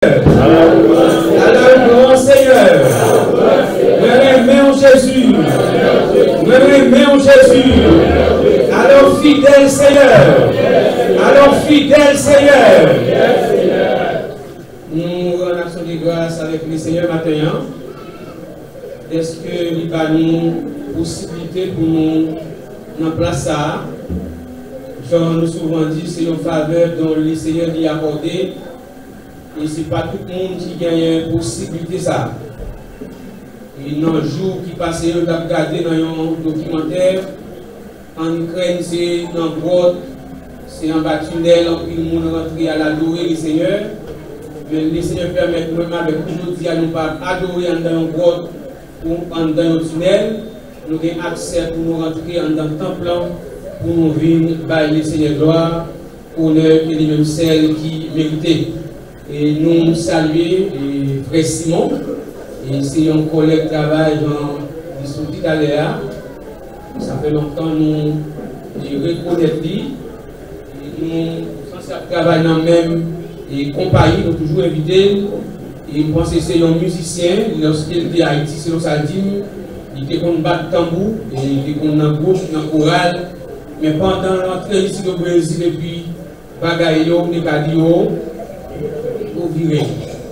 Alors, grand Seigneur, me Jésus, me Jésus, alors fidèle Seigneur, nous rendons action de grâce avec le Seigneur matin. Est-ce que il va nous possibilité pour nous en place ça? Genre nous souvent dit c'est une faveur dont le Seigneur lui a accordé. Et ce n'est pas tout le monde qui gagne une possibilité ça. Et dans le jour qui passe, on a regardé dans un documentaire, en Ukraine, c'est dans le grotte, c'est en bas tunnel, en plus le monde rentre à l'adorer le Seigneur. Mais le Seigneur permet nous-mêmes avec aujourd'hui à nous pas adorer dans une grotte ou dans un tunnel. Nous avons accès pour nous rentrer dans le temple pour nous venir bailler le Seigneur gloire, honneur et les mêmes celles qui méritaient. Et nous saluer Frère Simon, et c'est un collègue de travail dans l'Institut d'Aléa. Ça fait longtemps nous reconnaissons lui. Et nous, sans travailler dans la même compagnie, nous toujours invités. Et je pense que c'est un musicien, lorsqu'il était à Haïti, c'est ça dit, il était qu'on bat tambour, et il était qu'on a gauche, dans le choral. Mais pendant l'entrée ici au Brésil, et puis, bagaille, n'est pas dit,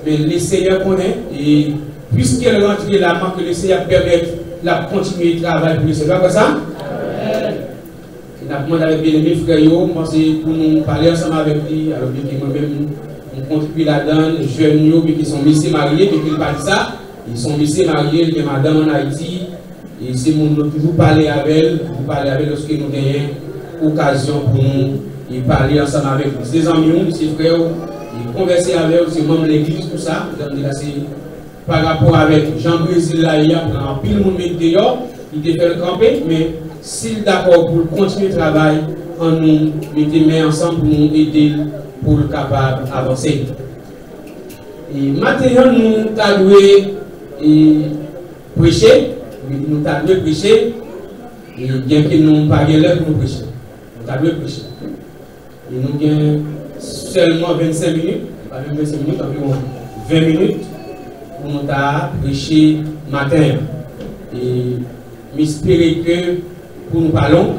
mais le Seigneur connaît et puisqu'elle rentre là, que le Seigneur permet de continuer le travail pour le Seigneur. C'est ça? Je demande avec bien aimé frère, pour nous parler ensemble avec lui, alors que moi-même, on contribue là-dedans, jeunes qui sont messieurs mariés, et qu'ils parlent ça, ils sont messieurs mariés, il y a madame en Haïti, et c'est mon toujours parler avec elle, lorsque nous avons occasion pour nous parler ensemble avec lui. C'est des amis, c'est frères. Converser avec ces membres de l'église, tout ça, par rapport avec Jean-Brésil là, il y a pile de monde dehors, il était fait le camper, mais s'il est d'accord pour continuer le travail, on nous mettons main ensemble pour nous aider pour le capable d'avancer. Et maintenant, nous avons prêcher, nous avons prêcher, et bien que nous n'avons pas l'heure pour nous prêcher. Nous avons prêcher. Et nous avons seulement 25 minutes, pas même 25 minutes, environ 20 minutes, pour nous prêcher matin. Et j'espère que pour nous parlons,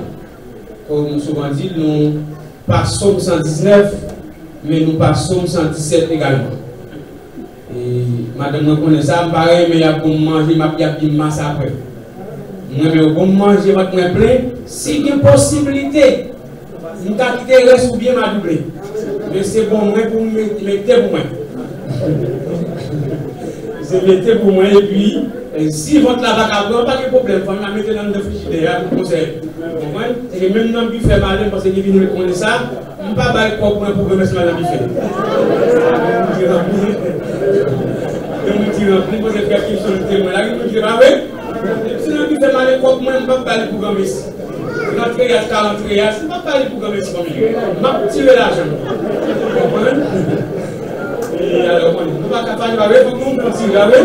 comme nous souvent dit, nous passons 119, mais nous passons 117 également. Et madame, nous connaissons ça, pareil, mais il y a pour manger, il y a une masse après. Moi, pour manger, je vais plein. Si il y a une possibilité, nous avons quitté le reste ou bien ma doublé. Mais c'est bon, moi, pour me mettre pour moi. C'est mettre pour moi, et puis, si votre lavac a pas de problème, il faut la mettre dans le frigidaire pour conseiller. Et même dans le buffet, madame, parce que vous venez connaître ça, je ne peux pas bailler pour moi pour remettre dans le buffet. Je me dis, vous pouvez faire quelque chose de témoin. Là, je me dis, ah oui, si le buffet, madame, pour moi, je ne peux pas bailler pour remettre. Notre triage, 40 triage, je ne peux pas bailler pour remettre. Je vais tirer l'argent. Et alors, on ne va pas faire avec vous, nous continuons avec.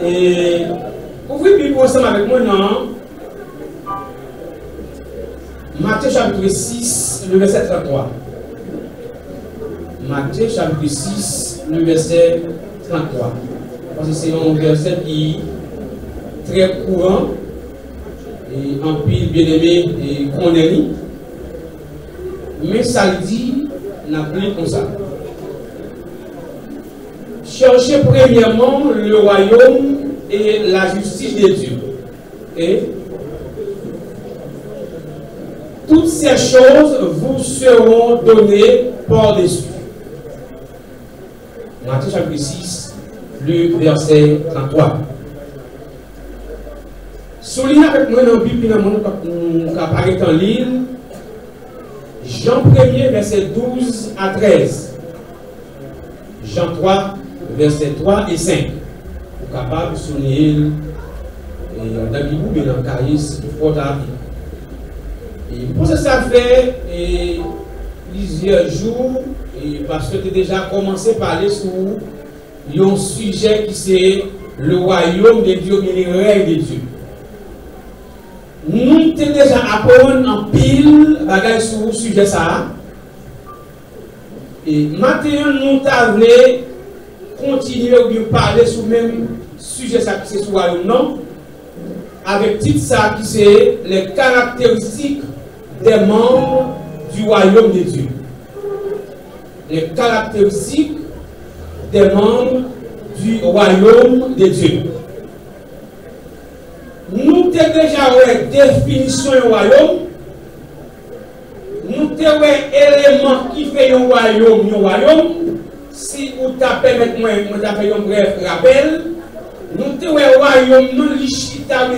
Et ouvrez le Bible ensemble avec moi, non? Matthieu chapitre 6, le verset 33. Matthieu chapitre 6, le verset 33. Parce que c'est un verset qui est très courant et en pile bien aimé et condamné. Mais ça le dit, n'a plus comme ça. Cherchez premièrement le royaume et la justice de Dieu. Et toutes ces choses vous seront données par-dessus. Matthieu chapitre 6, le verset 33. Soulignez avec moi dans la Bible, qui apparaît en ligne, Jean 1er, verset 12 à 13. Jean 3, verset 3 et 5. Vous êtes capable de souligner dans la Bible, mais dans le cahier, il faut la vie. Et pour ça fait plusieurs jours, et parce que tu as déjà commencé à parler sur un sujet qui c'est le royaume de Dieu, mais le règne de Dieu. Nous avons déjà appris en pile bagaille sur le sujet ça. Et maintenant, nous avons continuer ou parler sur le même sujet, ça qui c'est sur le royaume, non? Avec titre ça qui c'est les caractéristiques des membres du royaume de Dieu. Les caractéristiques des membres du royaume de Dieu. Nous avons déjà une définition du royaume. Nous avons un élément qui fait un royaume. Si vous tapez avec moi, je vais un bref rappel. Nous avons un royaume, nous avons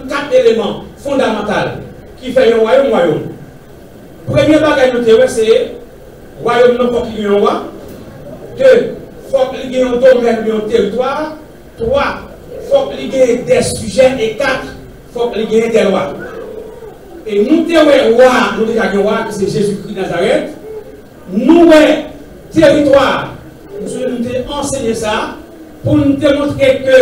4 éléments fondamentaux qui fait un royaume. Premier bagage, nous avons c'est royaume non faut qu'il y ait un roi. 2, faut qu'il y ait un domaine ou un territoire. 3, faut qu'il y ait des sujets. Et 4, faut qu'il y ait des lois. Et nous avons un roi, nous avons un roi qui c'est Jésus-Christ Nazareth. Nous avons un territoire. Nous avons enseigné ça pour nous démontrer que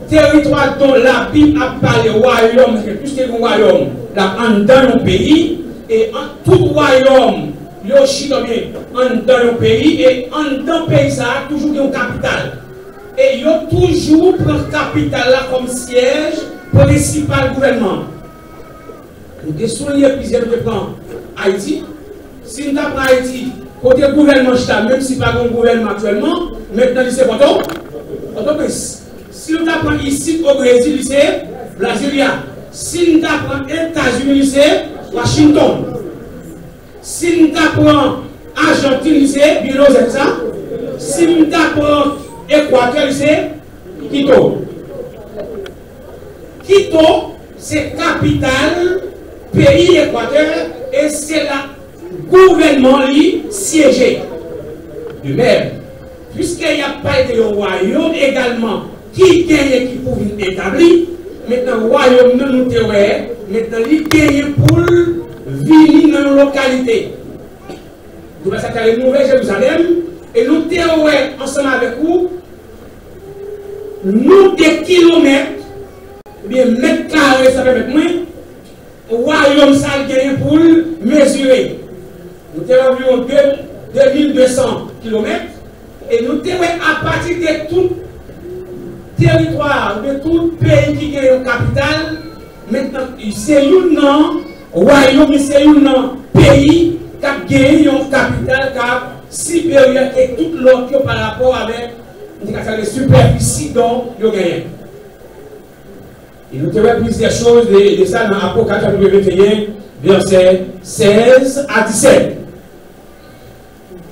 territoire dont la Bible a parlé royaume, c'est plus que un royaume, là, dans nos pays, et en tout royaume, il y a aussi dans un pays, et dans le pays, ça a toujours une capitale. Et il y a toujours pris capitale là comme siège principal gouvernement. Nous avons souligné plusieurs points. Haïti, si nous avons Haïti, côté gouvernement, même si pas un gouvernement actuellement, maintenant c'est Port-au-Prince. Si nous avons ici au Brésil, c'est Brasilia. Si nous avons aux États-Unis, c'est Washington. Si nous avons Argentine, c'est Buenos Aires. Si nous avons Équateur, c'est Quito. Quito, c'est capitale, pays Équateur, et c'est le gouvernement qui siégé. De même, puisqu'il n'y a pas de royaume également qui gagne, qui pouvait établir, maintenant le royaume nous théorie, maintenant il gagne pour venir dans nos localités. Nous allons faire le Nouvelle-Jérusalem et nous théorie ensemble avec vous, nous des kilomètres, bien mètres carrés, ça peut mettre moins, le royaume ça gagne pour mesurer. Nous avons environ 2200 km et nous avons à partir de tout territoire, de tout pays qui est une capitale, maintenant c'est un royaume, c'est un pays qui a gagné une capitale qui est supérieure à toute l'autre par rapport avec les superficies dont il a gagné. Et nous avons plusieurs choses de ça dans Apocalypse 21, verset 16 à 17.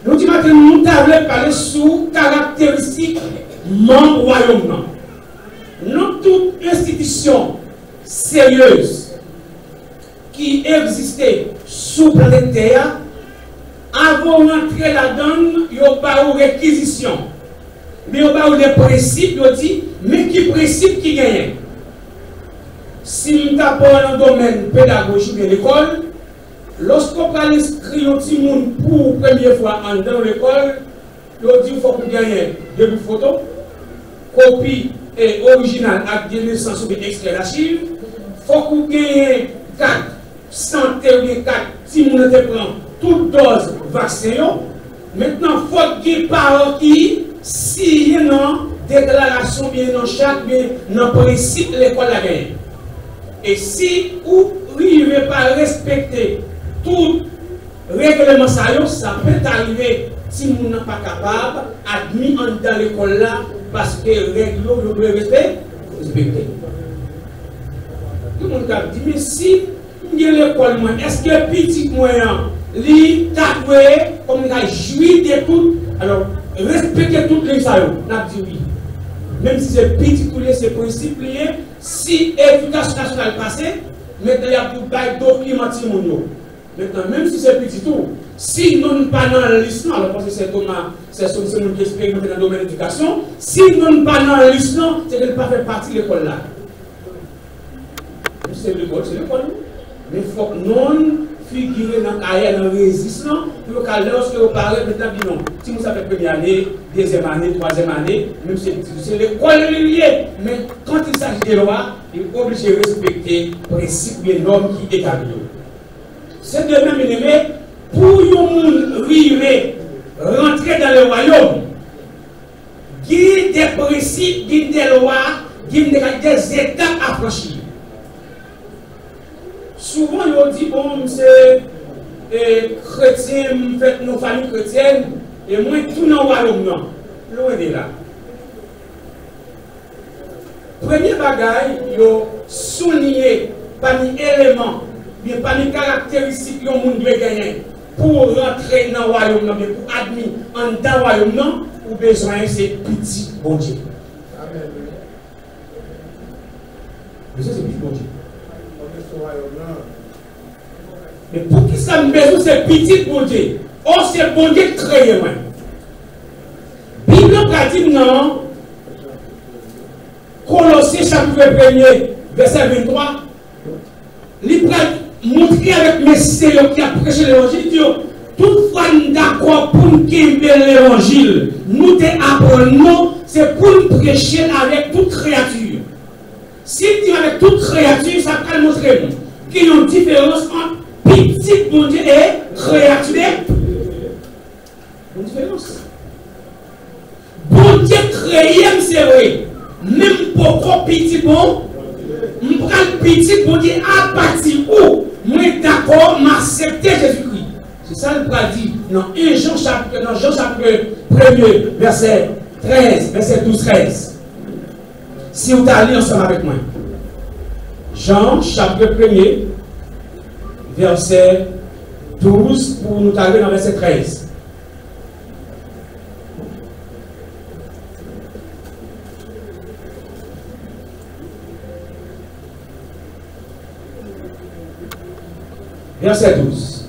Nous disons que nous avons parlé sur caractéristiques membres royaume. Nous, toute institution sérieuse qui existait sous la terre, avant d'entrer là-dedans, il y a pas de réquisition. Mais il y a pas de principes, mais qui principe qui gagne. Si nous avons un domaine pédagogique de l'école, lorsqu'on va inscrire un petit monde pour la première fois dans l'école, il dit qu'il faut qu'on gagne deux photos, copie et originale avec des naissances ou des extraits d'archives. Il faut qu'on gagne 4 santé ou 4 si nous prend toute dose vaccin. Maintenant, il faut qu'il y ait des parents qui signent une déclaration bien dans chaque bien dans le principe de l'école a gagné. Et si vous n'arrivez pas à respecter tout règlement, ça peut arriver si vous n'êtes pas capable d'admettre dans l'école là parce que les règles vous devez respecter. Tout le monde a dit, mais si vous avez l'école, est-ce que petit moyen, les tatoués, comme il a joui de tout, alors respectez toutes les salles, on a dit oui. Même si c'est petit couler, c'est principe lié. Si l'éducation nationale passée, maintenant il y a pour bail document. Maintenant, même si c'est petit tout, si nous ne pas dans la liste, alors parce que c'est Thomas, c'est ce qui expérimente dans le domaine de l'éducation, si nous ne pas dans la liste, c'est qu'elle ne pas faire partie de l'école là. C'est l'école, mais il faut que nous figurer dans la carrière, dans le résistant, pour que lorsque vous parlez, maintenant, non. Si vous savez première année, deuxième année, troisième année, même si c'est l'école liée, mais quand il s'agit des lois, il est obligé de respecter les principes et normes qui établissent. C'est de même, aimé, pour nous arriver, rentrer dans le royaume, il y a des principes, il y a des lois, il y a des étapes à franchir. Souvent, on dit, bon, c'est chrétien, fait nos familles chrétiennes, et moi, tout dans le royaume, non. Loin de là. Premier bagaille, il a souligné parmi éléments, bien parmi caractéristiques que le monde doit gagner pour rentrer dans le royaume, mais pour admettre en dans le royaume, ou besoin c'est petit bon Dieu. Amen. Besoin c'est petit bon Dieu. Mais pour qui ça me besoin c'est petit bon Dieu? Oh, c'est bon Dieu créé moi. Bible pratique non. Colossiens chapitre 1er, verset 23. Il va montrer avec messieurs qui a prêché l'évangile. Toutefois, nous d'accord pour nous l'évangile. Nous apprenons, c'est pour nous prêcher avec toute créature. Si tu es avec toute créature, ça va montrer qu'il y a une différence entre petit bon Dieu et créature. Une différence. Bon Dieu créé, c'est vrai. Même pour petit bon, je prends le petit bon Dieu à partir où moi d'accord, m'accepter Jésus-Christ. C'est ça le bras dit dans Jean chapitre 1er, verset 13, verset 12-13. Si vous allez ensemble avec moi. Jean chapitre 1er, verset 12, pour nous arriver dans verset 13. Verset 12.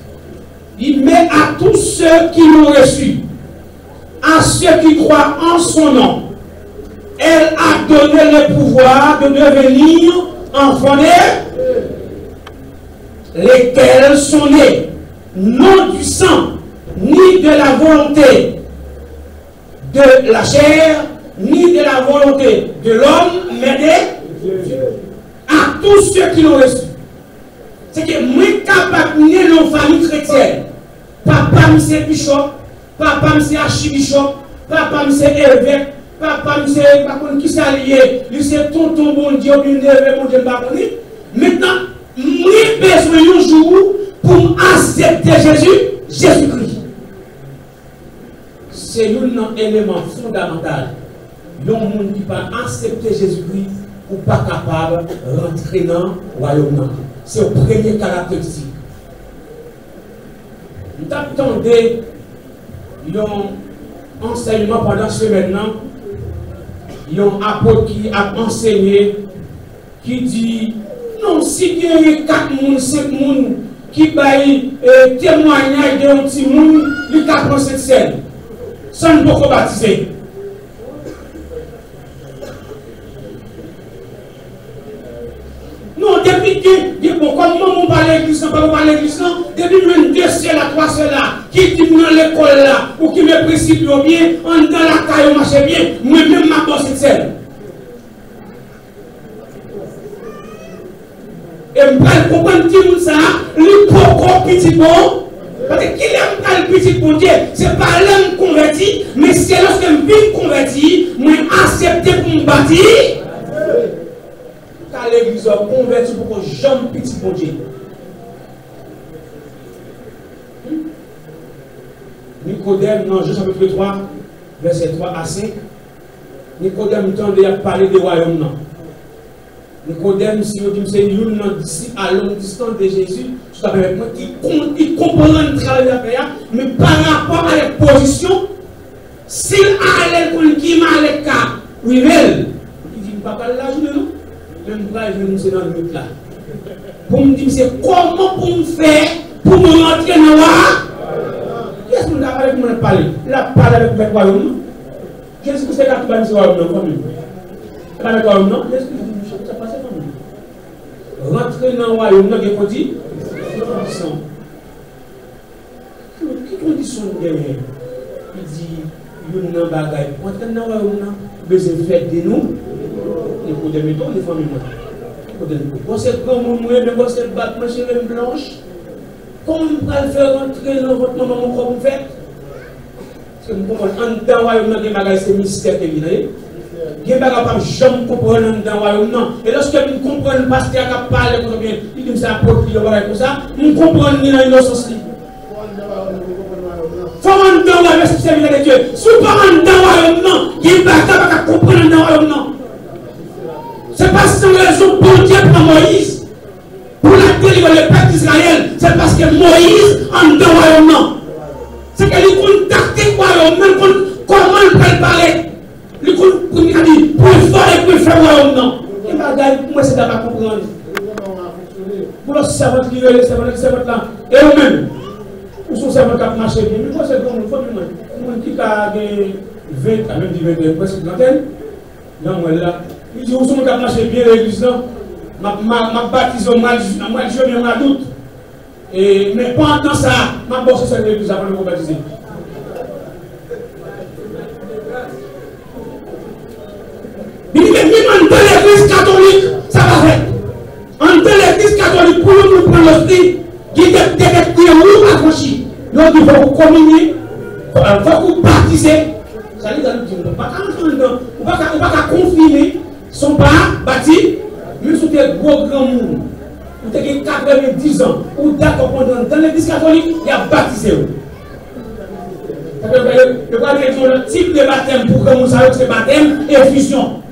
Il met à tous ceux qui l'ont reçu, à ceux qui croient en son nom, elle a donné le pouvoir de devenir enfants lesquels sont nés, non du sang, ni de la volonté de la chair, ni de la volonté de l'homme, mais de à tous ceux qui l'ont reçu. C'est que moi, capable de naître dans une famille chrétienne. Papa, c'est bishop, papa, c'est archibishop, papa, c'est évêque, papa, c'est qui s'allie, c'est tonton bon Dieu, bon Dieu, maintenant, moi, besoin un jour pour accepter Jésus-Christ. C'est un élément fondamental. Le monde qui va accepter Jésus-Christ ou pas capable de rentrer dans le royaume. C'est le premier caractéristique. Nous attendons un enseignement pendant ce maintenant. Il y a un apôtre qui a enseigné, qui dit, non, si il y a 4 personnes, 5 personnes qui baillent témoignage de un petit monde, il y a cette scène. Sans ne pas baptiser. Non, depuis que, bon, comme on parle de l'église, on parle de l'église, depuis même 2 sœurs, 3 sœurs là, qui dit dans l'école là, ou qui me précipite bien, on dans la caille, on marche bien, moi-même, ma bosse cette scène. Et je vais comprendre tout ça, le pourquoi petit bon, parce que qui aime pas le petit bon Dieu, c'est pas l'homme converti, mais c'est lorsque je suis converti, moi accepter pour me bâtir. Car l'église est convertie pour que j'aime petit bon Dieu. Nicodème, dans Jean chapitre 3, verset 3 à 5, Nicodème tendait à parler du royaume. Non. Nicodème, si vous dites c'est une disciple à longue distance de Jésus, il comprend le travail à faire, mais par rapport à la position, s'il allait pour qui m'a le cas, oui, il dit, papa, là, je ne sais même pas, je ne sais dans le but là. Pour me dire, c'est comment pour me faire, pour me rentrer dans la. Qu'est-ce que vous avez avec moi parler? La parole avec le royaume. Qu'est-ce que c'est que tu vas dire au royaume, famille? Pas avec le royaume, non? Qu'est-ce que ça passe, famille? Rentrer dans le royaume, non, il faut dire. Quelle condition derrière? Il dit, il y a un bagage. Rentrer dans le royaume, besoin de faire de nous. Il faut des méthodes, des familles. Quand c'est comme vous, quand c'est battre, ma chérie blanche, comment vous allez faire rentrer dans votre maman comme vous faites? Parce que nous comprenons, dans le royaume, il y a des mystères qui viennent. Il y a des gens qui jamais comprendre dans le royaume. Et lorsque nous comprenons le pasteur qui a parlé comme bien, il dit que c'est approprié, comme ça, nous comprenons dans l'innocence. Faut rentrer dans le royaume, c'est de Dieu. Si vous ne rentrez dans le royaume, non, il y a des gens qui comprennent dans le royaume, non. C'est pas sans raison pour Dieu prend Moïse pour la délivrer le peuple d'Israël. C'est parce que Moïse en dans le royaume, non. C'est que lui contacte le royaume, même comment il peut parler. Lui a dit, pour fort et pour faire le royaume, non. Et moi, c'est pas comprendre. Pour le servant qui est le servant là, et eux-mêmes, où sont servants qui ont marché bien. Mais moi, c'est comme il faut que qui a 20, même 20, presque une trentaine. Non, moi là. Il dit, où sont les qui ont marché bien l'église là. Ma baptise au mois de juin, mais on doute. Mais pendant ça, ma bosse cette église avant de me baptiser. Il dit, mais même dans l'église catholique, ça va faire. En dans l'église catholique, pour nous prendre l'esprit, qui est où affranchi. Donc il faut vous communier, il faut vous baptiser. Ça veut dire que vous ne pouvez pas confirmer son pas bâti. Même si vous êtes gros grand monde, vous avez 90 ans, ou d'accord dans l'église catholique, il y a baptisé. Vous avez le type de baptême pour que vous sachiez que c'est baptême et fusion.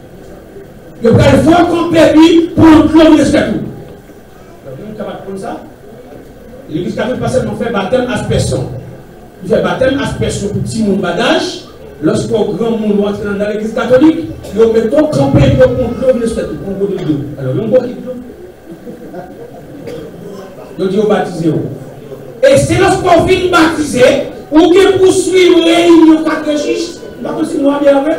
Vous avez le fort qu'on permis pour le clone de ce tout. Vous êtes capable de prendre ça? L'église catholique pas seulement fait baptême aspersion. Il fait baptême aspersion pour petit monde badage. Lorsqu'un grand monde rentre dans l'église catholique, ils mettent tout campé pour qu'on le statut, pour qu'on le dos. Alors, ils ont beaucoup de dos. Ils disent baptisé. Et c'est lorsqu'on vient baptiser, ou que poursuivre réunion quatre chiches, pas comme si nous avions bien avec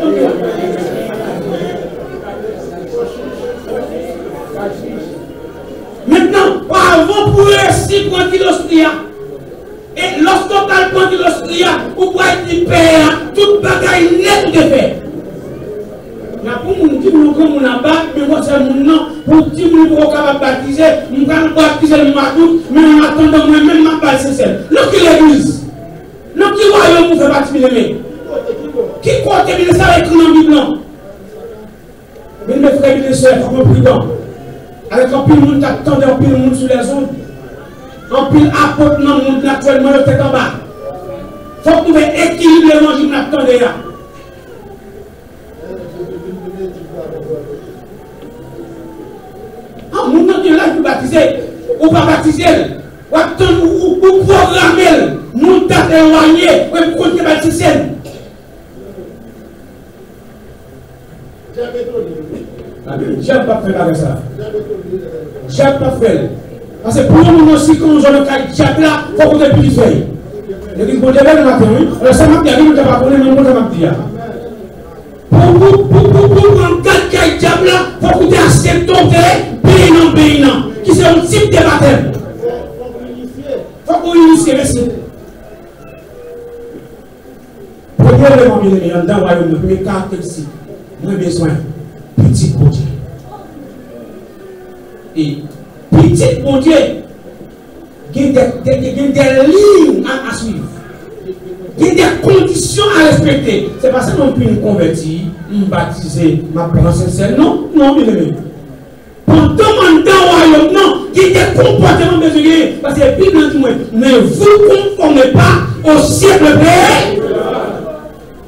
maintenant, avant pour réussir pour l'ostria. Et lorsqu'on parle de l'ostria, vous pouvez être père, toute bagaille nette de fait. Il y a pour nous qui nous comme on a pas, mais moi c'est mon nom, pour dire que nous pouvons baptiser, nous pouvons baptiser le matou, mais on attend moi-même ma balle c'est celle. Nous qui l'église, nous qui royaume nous fait baptiser. Qui compte bien ça écrit dans la Bible? Mais mes frères et sœurs, il faut qu'on prudent. Avec un pile monde qui attend un pile monde sur les ondes. En pile apôtre dans le monde naturellement, le tête en bas. Il faut trouver équilibre l'évangile d'attendre là. En monde qui est là pour baptiser, ou pas baptiser, ou attendre, ou programmer, nous t'as éloigné, ou pour qu'on baptiser. J'aime pas faire avec ça. J'aime pas faire. Parce que pour nous aussi, quand nous avons le cas de diable là, il faut qu'on ait plus de feuilles. Il dit, bon, le matin, oui. Alors, ça m'a dit, nous ne pas connaître, mais moi, ça m'a dit. Pour un cas de diable là, il faut qu'on ait assez de payant. Qui c'est un type de baptême. Il faut qu'on initie, merci. Premièrement, bien aimé, dans le royaume, le premier caractéristique, moi, besoin, petit bon Dieu. Et petit bon Dieu, il y a des lignes à suivre. Il y a des conditions à respecter. C'est pas seulement pour me convertir, me baptiser, ma présence sincère. Non, non, bien aimé. Pendant mon royaume, non, il y a des comportements besognés. Parce que la Bible dit, ne vous conformez pas au siècle paix.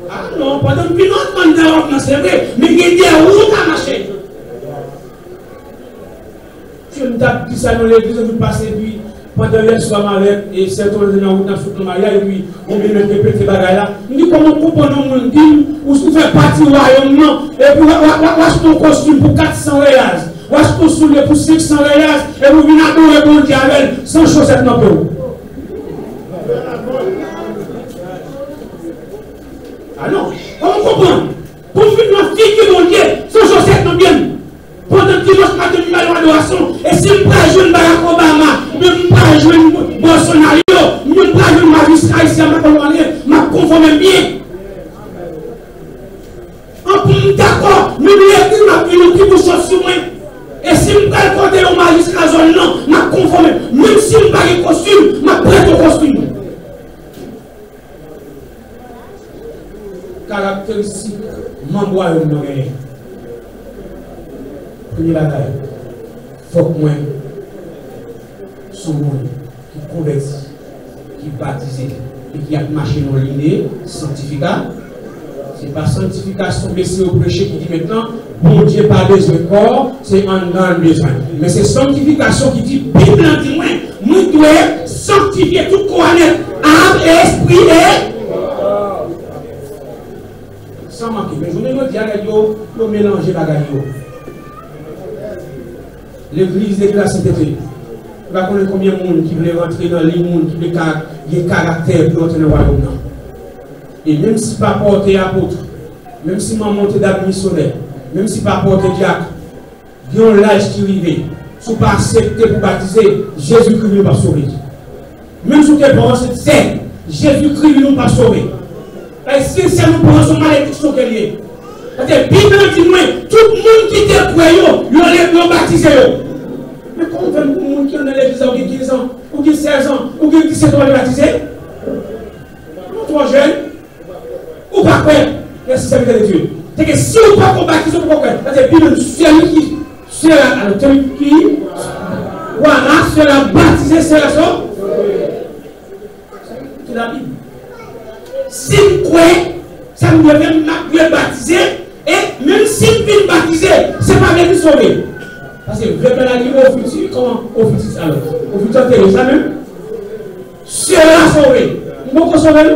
Ah non, pendant que nous avons c'est vrai, mais il y a des routes à marcher. Si on t'a dit ça dans l'église, on passe puis pendant les soirs avec et c'est on est dans le mariage et puis on vient de répéter bagaille là. On dit comment comprendre mon dit ou si vous faites partie du royaume non et puis wash ton costume pour 400 réals. Wash ton soulier pour 500 réals et vous venez adorer bon Dieu avec sans chaussettes non plus. Ah non, comment comprendre? Pour finir ma fille qui mon Dieu sans chaussettes non bien. Pendant que nous avons une belle adoration, et si nous ne jouons Barack Obama, nous ne jouons Bolsonaro, nous ne jouons magistrat ici à ma conforme bien. En plus, d'accord, nous ne qui vous chose sur moi. Et si nous ne compter au magistrat, non, ma conforme. Même si nous ne pas de costume, ma prête au costume. caractéristique membre de nous gagner. Premier bataille, il faut que moi, son monde qui convertit, qui baptise et qui a marché dans l'idée sanctificat. Ce n'est pas sanctification, mais c'est au péché qui dit maintenant, bon Dieu pas besoin de corps, c'est un grand besoin. Mais c'est sanctification qui dit, Bible dit moi, nous devons sanctifier tout corps, âme, esprit et sans manquer. Mais je ne dis pas que mélanger la gagne. L'église de la sainteté. Vous connaissez combien de monde qui veut rentrer dans les mondes, qui veut un caractère pour entrer dans le royaume. Et même si pas porter apôtre, même si maman monte d'abord missionnaire, même si pas porter diacre, il y a un l'âge qui arrive. Si vous pas accepter pour baptiser, Jésus-Christ ne va pas sauver. Même si vous êtes parents, c'est Jésus-Christ ne va pas sauver. Et si c'est nous pour son malédiction qu'elle est. Parce que la Bible dit moi, tout le monde qui était croyant, il a baptisé. Mais comment fait le monde qui est dans l'église qui a 15 ans, ou qui a 16 ans, ou qui a 17 ans, baptisé? Nous, trop jeunes, ou pas quoi? Merci, c'est de Dieu. C'est que si vous ne pouvez pas baptiser, vous ne pouvez pas. Parce que la Bible, c'est celui qui, voilà, c'est la baptisé, c'est la chose. C'est la Bible. Si vous croyez, ça me devait me baptiser, et même si vous venez baptiser, ce n'est pas bien de sauver. Parce que vous venez arriver au futur, comment au futur alors? Au futur, c'est ça même? C'est la sauver. Vous pouvez sauver?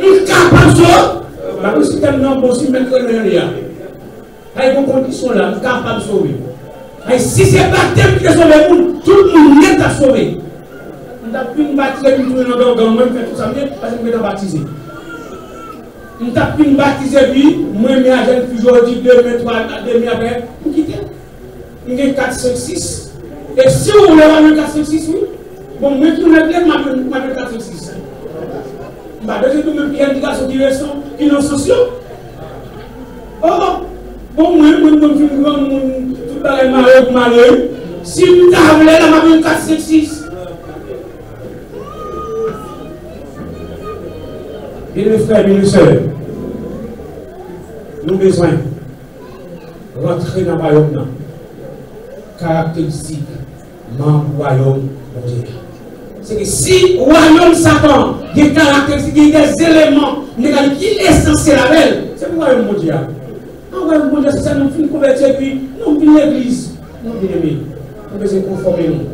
Vous capable de sauver? Parce que c'est tellement bon si vous mettez le rien. Il y a une condition là, vous capable de sauver. Et si c'est pas thème qui est sauvé, tout le monde n'est pas sauvé. On n'a plus baptiser, nous tournons dans le gang, moi je fais tout ça bien parce que je vais baptiser. On t'a pu me baptiser, puis moi, je suis aujourd'hui 2, 3, 2 après, vous quittez. On a 4, 5, 6. Et si vous voulez avoir 4, 5, 6, oui, bon, moi, je vais vous 4, 5, 6. Je vais vous dire que indication qui sont sociaux. Oh, bon, moi, je suis tout à l'heure malheureux. Si vous avez là, je vais 4, 5, 6. Bien mes frères, bien mes sœurs, nous avons besoin de rentrer dans le royaume. Caractéristique, membre du royaume de Dieu. C'est que si le royaume Satan, il y a des caractéristiques, il y a des éléments qui sont essentiels à elle, c'est pour le royaume mondial. Le royaume mondial, c'est ça, nous finissons convertir, puis nous finissons l'église. Nous finissons, nous devons conformer nous.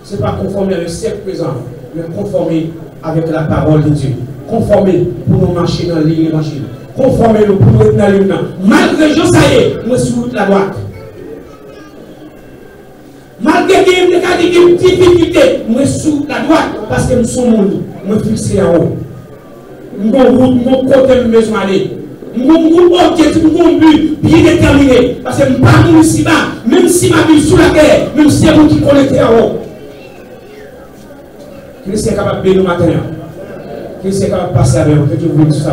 Ce n'est pas conformer avec le siècle présent, mais conformer avec la parole de Dieu. Conformer pour nous marcher dans l'évangile. Conformer nous pour nous être dans l'évangile. Malgré que ça y est, nous sommes sur la droite. Malgré qu'il y ait des difficultés, nous sommes sur la droite parce que nous sommes fixés en haut. Nous avons côté de nous aller. Nous avons un objectif, nous avons un but bien déterminé. Parce que nous ne sommes pas ici bas, même si ma vie sous la terre, même si c'est nous qui connectons en haut. Christ est capable de nous matin. Qui est capable de passer avec vous, que Dieu vous bénisse.